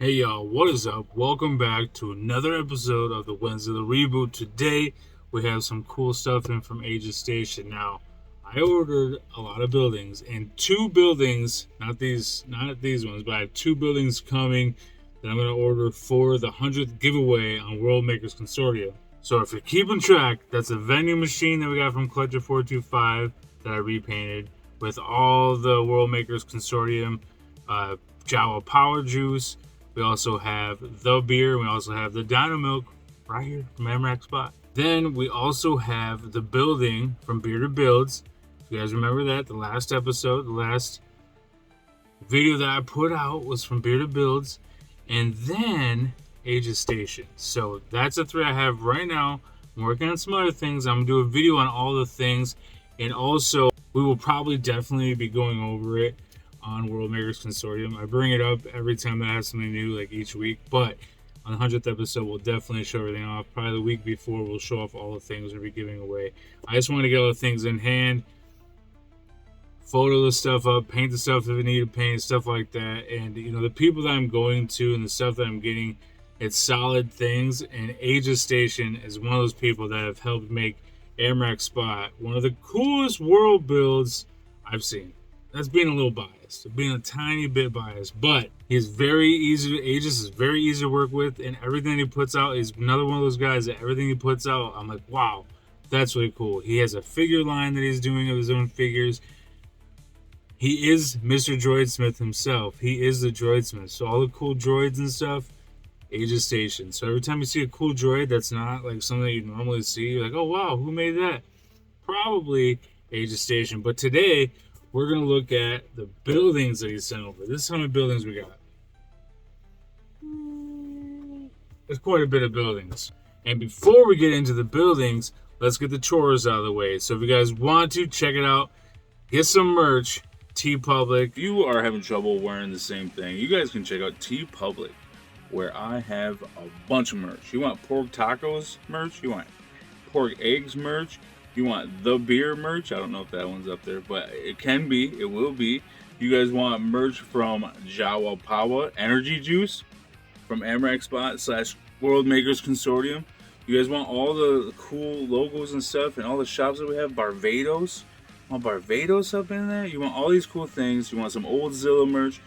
Hey y'all, what is up? Welcome back to another episode of the Wednesday the Reboot. Today we have some cool stuff in from Aegis Station. Now, I ordered a lot of buildings, and two buildings, not these ones, but I have two buildings coming that I'm going to order for the 100th giveaway on World Makers Consortium. So if you're keeping track, that's a vending machine that we got from Collector 425 that I repainted with all the World Makers Consortium Jawa Power Juice. We also have the beer. We also have the Dino Milk right here from Amrak Spot. Then we also have the building from Beer to Builds. If you guys remember that, the last episode, the last video that I put out was from Beer to Builds. And then Aegis Station. So that's the three I have right now. I'm working on some other things. I'm going to do a video on all the things. And also, we will probably definitely be going over it on World Makers Consortium. I bring it up every time that I have something new, like each week, but on the 100th episode, we'll definitely show everything off. Probably the week before, we'll show off all the things we'll be giving away. I just want to get all the things in hand, photo the stuff up, paint the stuff if we need to paint, stuff like that. And, you know, the people that I'm going to and the stuff that I'm getting, it's solid things. And Aegis Station is one of those people that have helped make Amrak Spot one of the coolest world builds I've seen. That's being a little biased, being a tiny bit biased, but he's very easy. Aegis is very easy to work with, and everything he puts out is another one of those guys that everything he puts out, I'm like, wow, that's really cool. He has a figure line that he's doing of his own figures. He is Mr. Droidsmith himself. He is the Droidsmith. So all the cool droids and stuff, Aegis Station. So every time you see a cool droid that's not like something that you normally see, you're like, oh wow, who made that? Probably Aegis Station. But today, we're going to look at the buildings that he sent over. This is how many buildings we got. There's quite a bit of buildings. And before we get into the buildings, let's get the chores out of the way. So if you guys want to, check it out. Get some merch. TeePublic. If you are having trouble wearing the same thing, you guys can check out TeePublic, where I have a bunch of merch. You want pork tacos merch? You want pork eggs merch? You want the beer merch? I don't know if that one's up there, but it can be. It will be. You guys want merch from Jawa Power Energy Juice from Amrak Spot / World Makers Consortium. You guys want all the cool logos and stuff and all the shops that we have. Barbados. Want Barbados up in there? You want all these cool things. You want some old Zilla merch?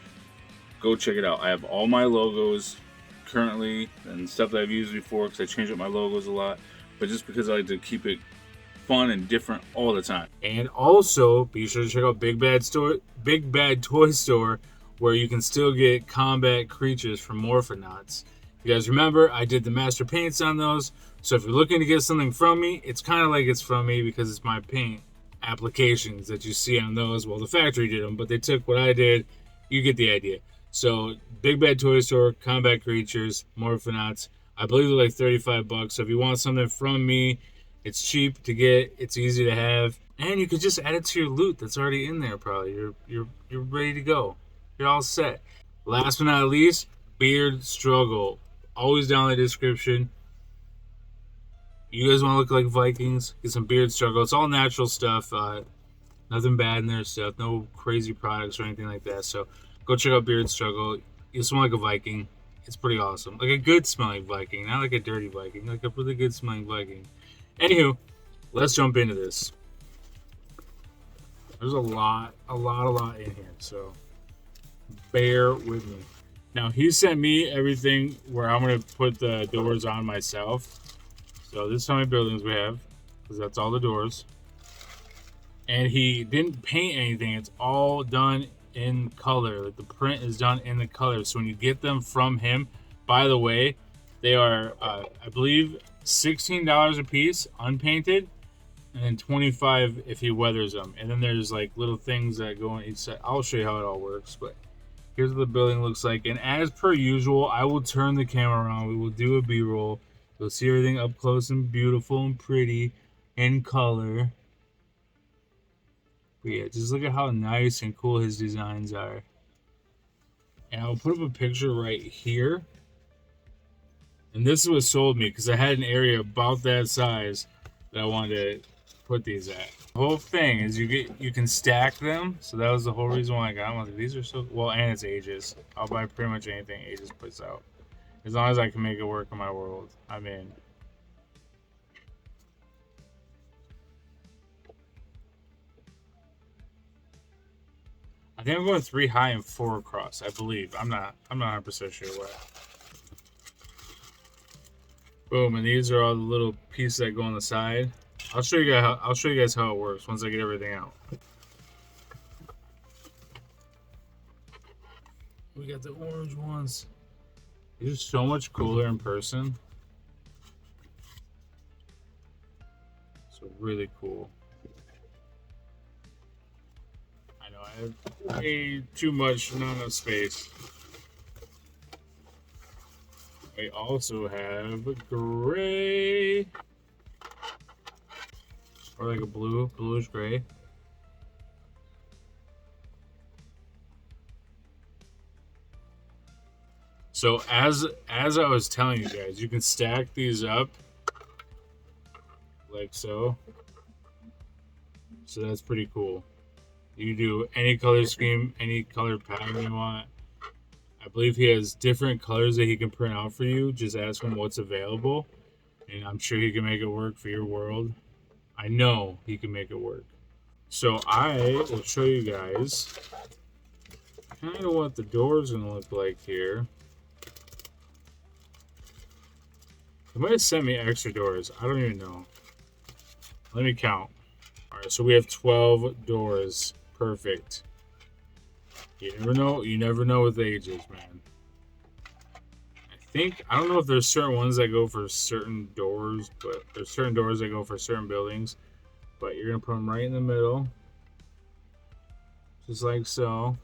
Go check it out. I have all my logos currently and stuff that I've used before because I change up my logos a lot. But just because I like to keep it fun and different all the time. And also be sure to check out Big Bad Toy Store, where you can still get combat creatures from Morphonauts. If you guys remember, I did the master paints on those, so if you're looking to get something from me, it's kind of like it's from me because it's my paint applications that you see on those. Well, the factory did them, but they took what I did. You get the idea. So Big Bad Toy Store, combat creatures, Morphonauts, I believe they're like $35. So if you want something from me, it's cheap to get, it's easy to have, and you could just add it to your loot that's already in there. Probably you're ready to go. You're all set. Last but not least, Beard Struggle. Always down in the description. You guys want to look like Vikings? Get some Beard Struggle. It's all natural stuff. Nothing bad in there stuff. No crazy products or anything like that. So go check out Beard Struggle. You smell like a Viking. It's pretty awesome. Like a good smelling Viking, not like a dirty Viking. Like a really good smelling Viking. Anywho, let's jump into this. There's a lot in here, so bear with me. Now, he sent me everything where I'm going to put the doors on myself. So this is how many buildings we have, because that's all the doors. And he didn't paint anything. It's all done in color. Like the print is done in the color. So when you get them from him, by the way, they are, I believe, $16 a piece unpainted, and then $25 if he weathers them. And then there's like little things that go on each side. I'll show you how it all works, but here's what the building looks like. And as per usual, I will turn the camera around. We will do a B-roll. You'll see everything up close and beautiful and pretty in color. But yeah, just look at how nice and cool his designs are. And I'll put up a picture right here. And this is what sold me, because I had an area about that size that I wanted to put these at. The whole thing is you can stack them. So that was the whole reason why I got them. Like, these are so well, and it's Aegis. I'll buy pretty much anything Aegis puts out, as long as I can make it work in my world. I'm in. I think I'm going 3 high and 4 across. I believe. I'm not 100% sure what. Boom, and these are all the little pieces that go on the side. I'll show you guys how it works once I get everything out. We got the orange ones. These are so much cooler in person. So really cool. I know I have way too much, not enough space. We also have a gray, or like a bluish gray. So as I was telling you guys, you can stack these up like so. So that's pretty cool. You can do any color scheme, any color pattern you want. I believe he has different colors that he can print out for you. Just ask him what's available, and I'm sure he can make it work for your world. I know he can make it work. So I will show you guys kind of what the door is going to look like here. They might have sent me extra doors. I don't even know. Let me count. All right, so we have 12 doors. Perfect. You never know. You never know with Aegis, man. I don't know if there's certain ones that go for certain doors, but there's certain doors that go for certain buildings. But you're going to put them right in the middle. Just like so.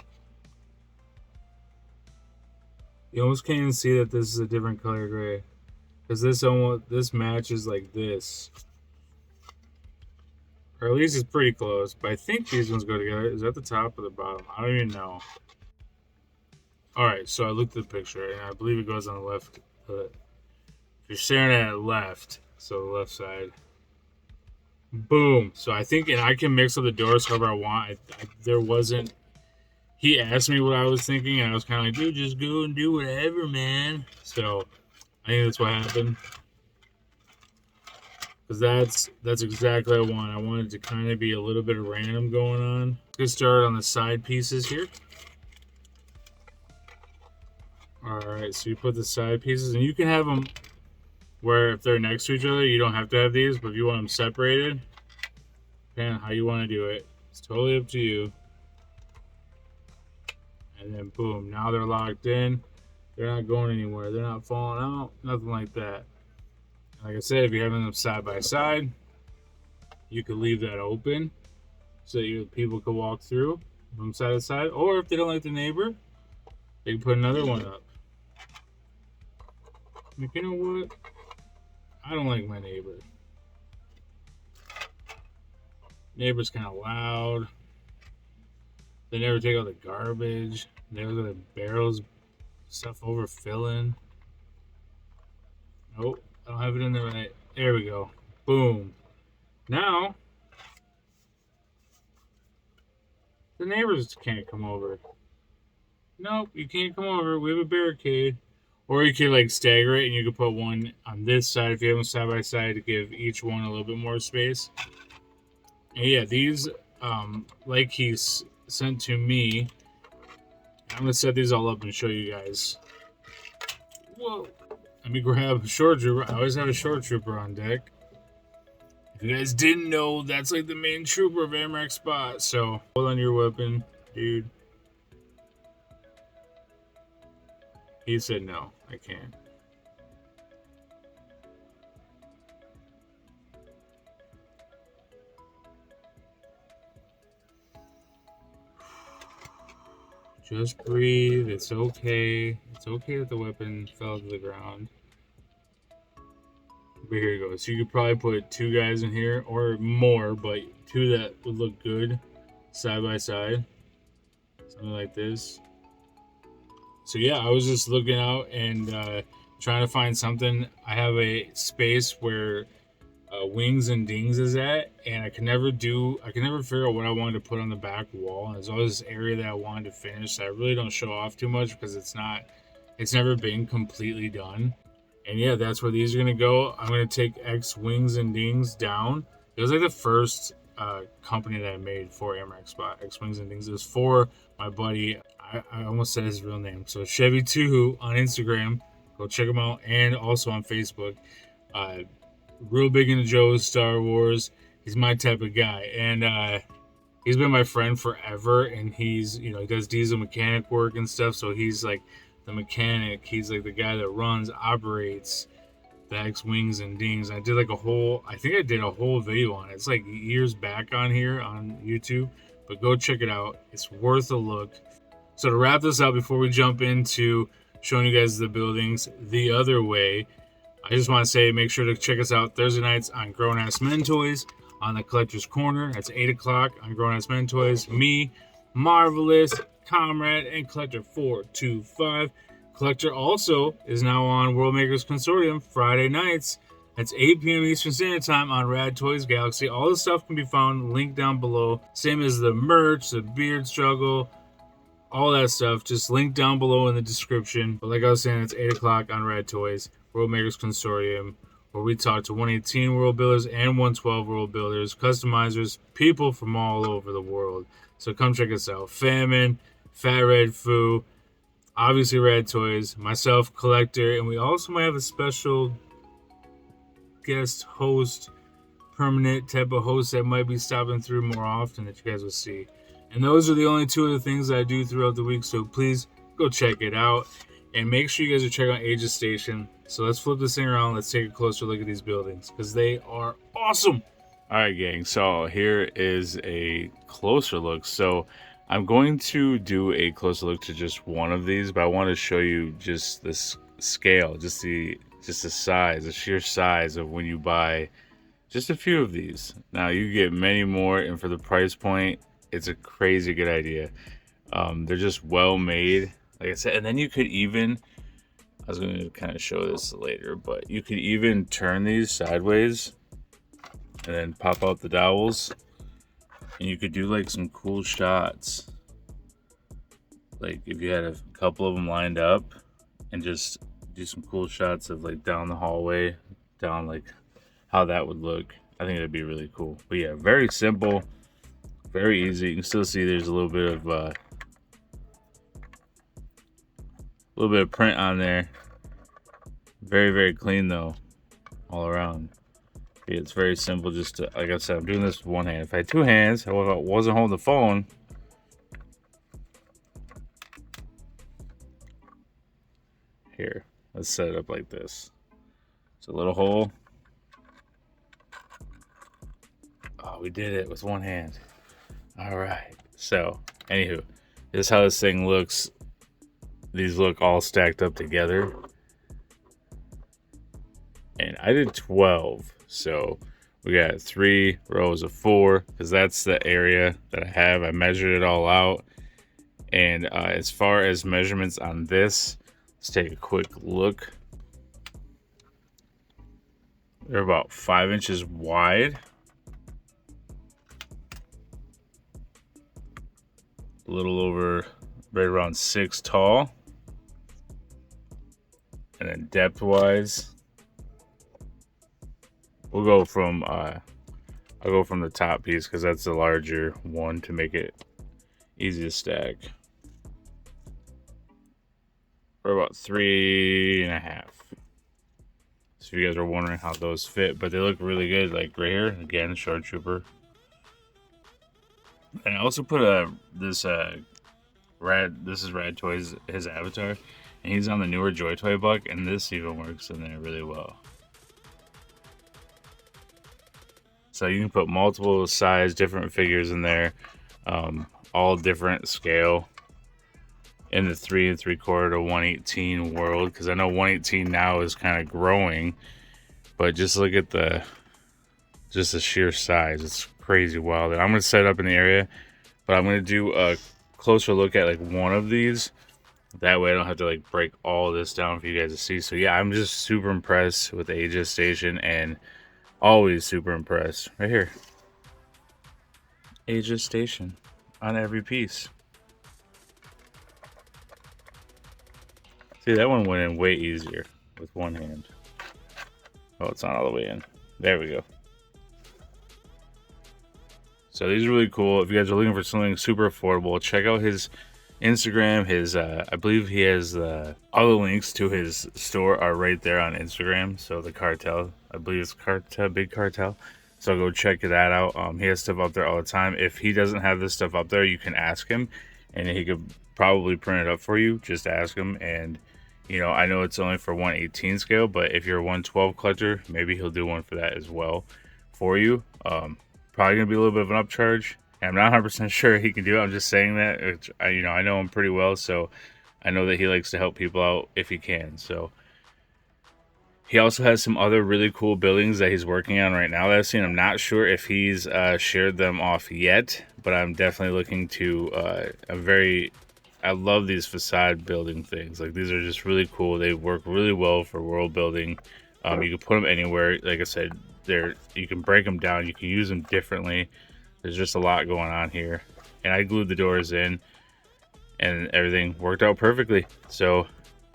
You almost can't even see that this is a different color gray. Because this matches like this. Or at least it's pretty close. But I think these ones go together. Is that the top or the bottom? I don't even know. Alright, so I looked at the picture, and I believe it goes on the left. If you're staring at it left, so the left side. Boom. So I think, and I can mix up the doors however I want. There wasn't... He asked me what I was thinking, and I was kind of like, dude, just go and do whatever, man. So I think that's what happened. Because that's exactly what I want. I wanted to kind of be a little bit of random going on. Let's get started on the side pieces here. Alright, so you put the side pieces, and you can have them where if they're next to each other, you don't have to have these, but if you want them separated, depending on how you want to do it, it's totally up to you. And then boom, now they're locked in. They're not going anywhere. They're not falling out, nothing like that. Like I said, if you're having them side by side, you could leave that open so that people could walk through from side to side. Or if they don't like the neighbor, they can put another one up. Like, you know what? I don't like my neighbor. Neighbor's kind of loud. They never take out the garbage. They look at the barrels, stuff overfilling. Nope, I don't have it in there right. There we go. Boom. Now, the neighbors can't come over. Nope, you can't come over. We have a barricade. Or you could like stagger it and you could put one on this side if you have them side by side to give each one a little bit more space. And yeah, these, like he's sent to me, I'm going to set these all up and show you guys. Whoa. Let me grab a short trooper. I always have a short trooper on deck. If you guys didn't know, that's like the main trooper of Amrak Spot. So hold on your weapon, dude. He said no, I can't. Just breathe. It's okay. It's okay that the weapon fell to the ground. But here you go. So you could probably put 2 guys in here or more, but 2 that would look good side by side. Something like this. So yeah, I was just looking out and trying to find something. I have a space where Wings and Dings is at, and I can never figure out what I wanted to put on the back wall. And there's always this area that I wanted to finish that I really don't show off too much because it's never been completely done. And yeah, that's where these are gonna go. I'm gonna take X Wings and Dings down. It was like the first company that I made for Amrak Spot, X Wings and Dings. It was for my buddy. I almost said his real name. So Chevy2 on Instagram. Go check him out, and also on Facebook. Real big into Joe's Star Wars. He's my type of guy, and he's been my friend forever. And he's, he does diesel mechanic work and stuff. So he's like the mechanic. He's like the guy that operates the X Wings and Dings. I did I think I did a whole video on it. It's like years back on here on YouTube, but go check it out. It's worth a look. So to wrap this up before we jump into showing you guys the buildings the other way, I just want to say make sure to check us out Thursday nights on Grown Ass Men Toys on the Collector's Corner. That's 8 o'clock on Grown Ass Men Toys. Me, Marvelous, Comrade, and Collector 425. Collector also is now on World Makers Consortium Friday nights. That's 8 p.m. Eastern Standard Time on Rad Toys Galaxy. All this stuff can be found linked down below. Same as the merch, the beard struggle, all that stuff. Just linked down below in the description. But like I was saying, it's 8 o'clock on Rad Toys, World Makers Consortium, where we talk to 118 world builders and 112 world builders, customizers, people from all over the world. So come check us out. Famine, Fat Red Foo, obviously Rad Toys, myself, Collector, and we also might have a special guest host, permanent type of host that might be stopping through more often that you guys will see. And those are the only two of the things that I do throughout the week, so please go check it out. And make sure you guys are checking out Aegis Station. So let's flip this thing around. Let's take a closer look at these buildings because they are awesome. All right, gang. So here is a closer look. So I'm going to do a closer look to just one of these, but I want to show you just this scale, just the size, the sheer size of when you buy just a few of these. Now you get many more, and for the price point, it's a crazy good idea. They're just well made, like I said, and then you could even, I was going to kind of show this later, but you could even turn these sideways and then pop out the dowels, and you could do like some cool shots. Like if you had a couple of them lined up and just do some cool shots of like down the hallway, down like how that would look. I think that'd be really cool. But yeah, very simple, very easy. You can still see there's a little bit of print on there. Very, very clean though, all around. Yeah, it's very simple. Just to, like I said, I'm doing this with one hand. If I had two hands, however, I wasn't holding the phone, here, let's set it up like this. It's a little hole. Oh, we did it with one hand. All right. So, anywho, this is how this thing looks. These look all stacked up together. And I did 12. So, we got 3 rows of 4 because that's the area that I have. I measured it all out. And as far as measurements on this, let's take a quick look. They're about 5 inches wide. A little over, right around 6 tall. And then depth wise, we'll go from, I'll go from the top piece because that's the larger one to make it easy to stack. We're about 3.5. So if you guys are wondering how those fit, but they look really good. Like right here, again, Short Trooper. And I also put this is Rad Toys, his avatar, and he's on the newer Joy Toy Buck, and this even works in there really well. So you can put multiple size, different figures in there, all different scale, in the 3 3/4 to 118 world, because I know 118 now is kind of growing, but just look at the sheer size. It's crazy wild. I'm gonna set up in the area, but I'm gonna do a closer look at like one of these. That way I don't have to like break all this down for you guys to see. So yeah, I'm just super impressed with the Aegis Station and Always super impressed. Right here. Aegis Station on every piece. See, that one went in way easier with one hand. Oh, it's not all the way in. There we go. So these are really cool. If you guys are looking for something super affordable, check out his Instagram. His I believe he has all the links to his store are right there on Instagram. So the cartel, I believe it's cartel, big cartel. So go check that out. He has stuff up there all the time. If he doesn't have this stuff up there, you can ask him, and he could probably print it up for you. Just ask him, and you know, I know it's only for 1/18 scale, but if you're a 1/12 collector, maybe he'll do one for that as well for you. Probably gonna be a little bit of an upcharge. I'm not 100% sure he can do it. I'm just saying that. Which, I know him pretty well, so I know that he likes to help people out if he can. So he also has some other really cool buildings that he's working on right now that I've seen. I'm not sure if he's shared them off yet, but I'm definitely looking to. I love these facade building things. Like, these are just really cool. They work really well for world building. You can put them anywhere. Like I said, you can break them down. You can use them differently. There's just a lot going on here. And I glued the doors in, and everything worked out perfectly. So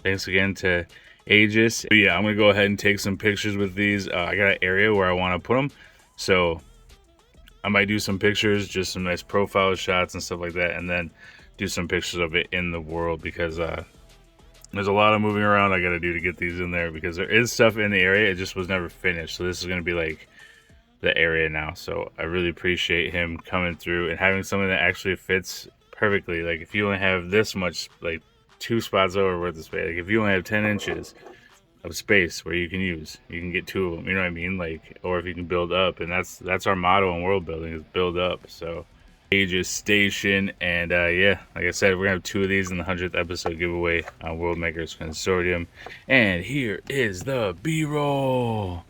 thanks again to Aegis. But yeah, I'm going to go ahead and take some pictures with these. I got an area where I want to put them. So I might do some pictures, just some nice profile shots and stuff like that. And then do some pictures of it in the world, because there's a lot of moving around I got to do to get these in there, because there is stuff in the area. It just was never finished. So this is going to be like the area now. So I really appreciate him coming through and having something that actually fits perfectly. Like, if you only have this much, like 2 spots over worth of space, like if you only have 10 inches of space where you can get 2 of them, you know what I mean? Like, or if you can build up, and that's our motto in world building, is build up. So Aegis Station, and yeah, like I said, we're gonna have 2 of these in the 100th episode giveaway on World Makers Consortium. And here is the B-roll.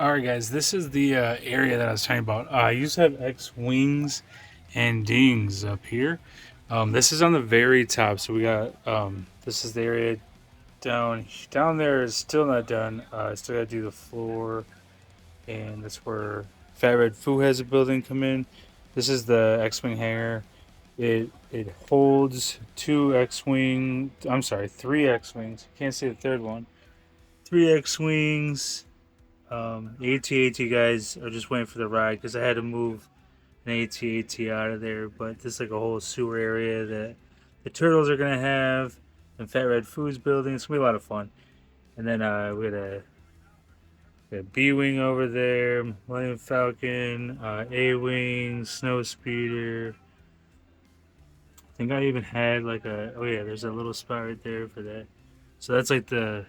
Alright guys, this is the area that I was talking about. I used to have X-wings and dings up here. This is on the very top, so we got this is the area down there. Is still not done. I still gotta do the floor, and that's where Fat Red Foo has a building come in. This is the X-wing hangar. It holds 3 X-wings. Can't see the third one. 3 X-wings. AT-AT guys are just waiting for the ride, because I had to move an AT-AT out of there. But this is like a whole sewer area that the turtles are gonna have, and Fat Red Foods building. It's gonna be a lot of fun. And then we had a B-wing over there, Millennium Falcon, A-wing, Snow Speeder. I think I even had like there's a little spot right there for that. So that's like the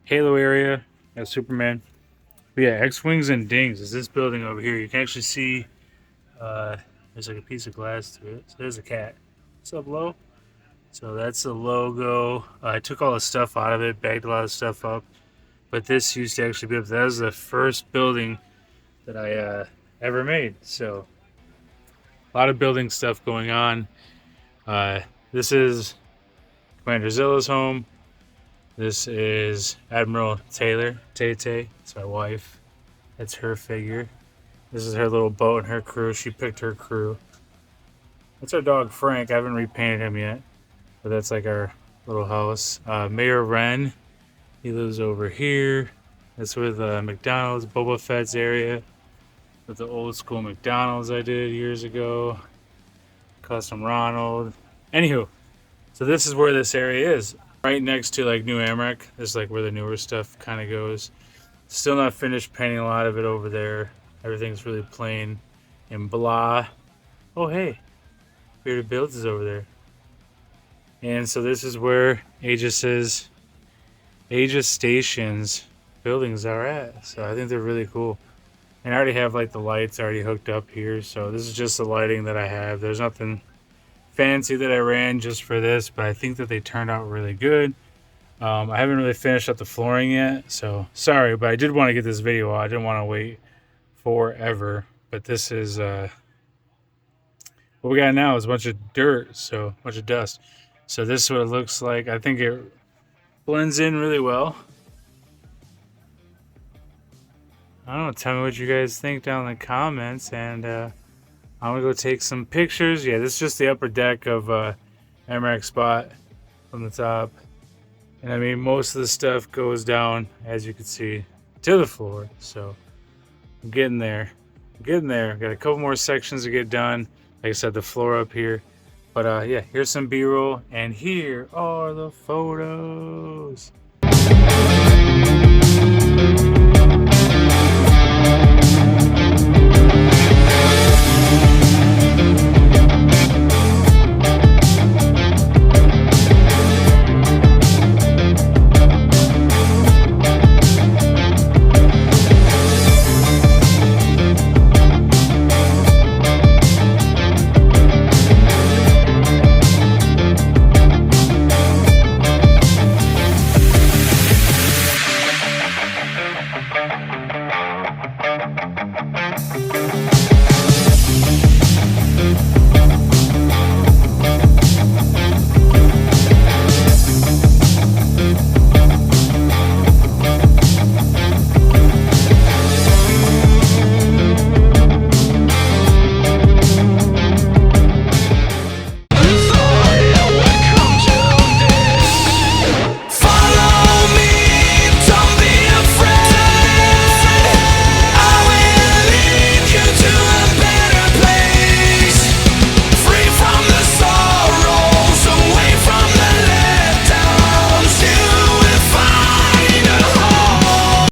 Halo area. Got Superman. But yeah, X-wings and dings is this building over here. You can actually see there's like a piece of glass through it. So there's a cat. What's up, Lo? So that's the logo. I took all the stuff out of it, bagged a lot of stuff up. But this used to actually be up. That was the first building that I ever made. So a lot of building stuff going on. This is Commander Zilla's home. This is Admiral Taylor, Tay-Tay. It's my wife. That's her figure. This is her little boat and her crew. She picked her crew. That's our dog Frank. I haven't repainted him yet, but that's like our little house. Mayor Ren, he lives over here. That's with McDonald's, Boba Fett's area, with the old school McDonald's I did years ago. Custom Ronald. Anywho, so this is where this area is. Right next to like New Amrak. This is like where the newer stuff kind of goes. Still not finished painting a lot of it over there. Everything's really plain and blah. Oh hey, Bearded BEATZ is over there. And so this is where Aegis Station's buildings are at. So I think they're really cool. And I already have like the lights already hooked up here. So this is just the lighting that I have. There's nothing fancy that I ran just for this, but I think that they turned out really good. I haven't really finished up the flooring yet, so sorry, but I did want to get this video out. I didn't want to wait forever, but this is what we got now is a bunch of dirt, so a bunch of dust. So this is what it looks like. I think it blends in really well. I don't know. Tell me what you guys think down in the comments, and I'm gonna go take some pictures. Yeah, this is just the upper deck of Amrak Spot from the top, and I mean most of the stuff goes down, as you can see, to the floor. So I'm getting there. Getting there. Got a couple more sections to get done. Like I said, the floor up here. But yeah, here's some B-roll, and here are the photos.